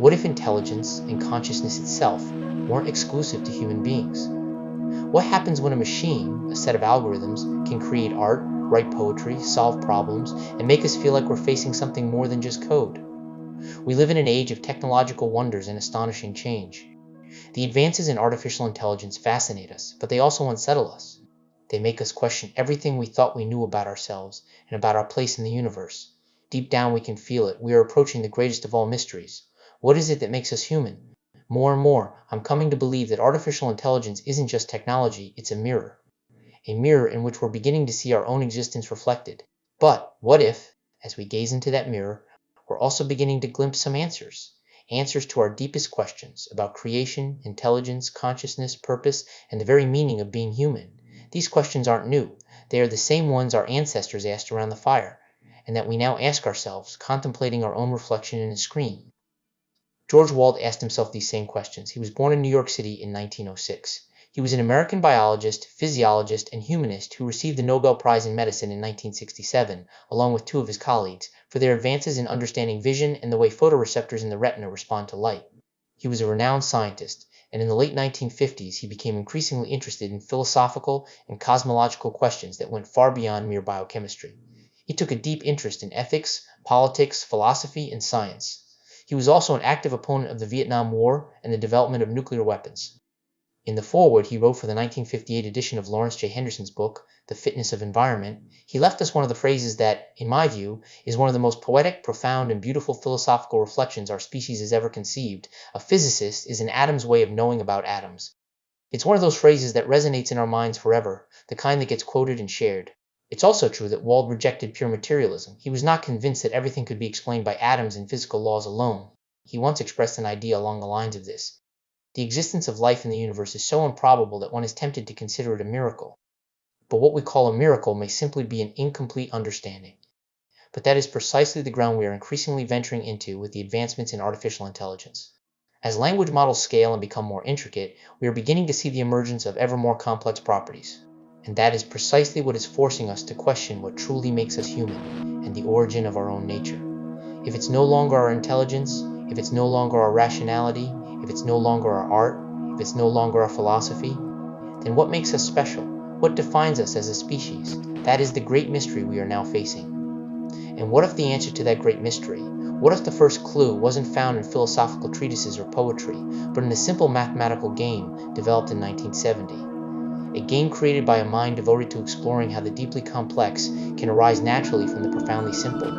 What if intelligence and consciousness itself weren't exclusive to human beings? What happens when a machine, a set of algorithms, can create art, write poetry, solve problems, and make us feel like we're facing something more than just code? We live in an age of technological wonders and astonishing change. The advances in artificial intelligence fascinate us, but they also unsettle us. They make us question everything we thought we knew about ourselves and about our place in the universe. Deep down we can feel it. We are approaching the greatest of all mysteries. What is it that makes us human? More and more, I'm coming to believe that artificial intelligence isn't just technology, it's a mirror. A mirror in which we're beginning to see our own existence reflected. But what if, as we gaze into that mirror, we're also beginning to glimpse some answers? Answers to our deepest questions about creation, intelligence, consciousness, purpose, and the very meaning of being human. These questions aren't new. They are the same ones our ancestors asked around the fire, and that we now ask ourselves, contemplating our own reflection in a screen. George Wald asked himself these same questions. He was born in New York City in 1906. He was an American biologist, physiologist, and humanist who received the Nobel Prize in Medicine in 1967, along with two of his colleagues, for their advances in understanding vision and the way photoreceptors in the retina respond to light. He was a renowned scientist, and in the late 1950s he became increasingly interested in philosophical and cosmological questions that went far beyond mere biochemistry. He took a deep interest in ethics, politics, philosophy, and science. He was also an active opponent of the Vietnam War and the development of nuclear weapons. In the foreword he wrote for the 1958 edition of Lawrence J. Henderson's book, The Fitness of Environment, he left us one of the phrases that, in my view, is one of the most poetic, profound, and beautiful philosophical reflections our species has ever conceived. A physicist is an atom's way of knowing about atoms. It's one of those phrases that resonates in our minds forever, the kind that gets quoted and shared. It's also true that Wald rejected pure materialism. He was not convinced that everything could be explained by atoms and physical laws alone. He once expressed an idea along the lines of this. The existence of life in the universe is so improbable that one is tempted to consider it a miracle. But what we call a miracle may simply be an incomplete understanding. But that is precisely the ground we are increasingly venturing into with the advancements in artificial intelligence. As language models scale and become more intricate, we are beginning to see the emergence of ever more complex properties. And that is precisely what is forcing us to question what truly makes us human and the origin of our own nature. If it's no longer our intelligence, if it's no longer our rationality, if it's no longer our art, if it's no longer our philosophy, then what makes us special? What defines us as a species? That is the great mystery we are now facing. And what if the answer to that great mystery, what if the first clue wasn't found in philosophical treatises or poetry, but in a simple mathematical game developed in 1970? A game created by a mind devoted to exploring how the deeply complex can arise naturally from the profoundly simple.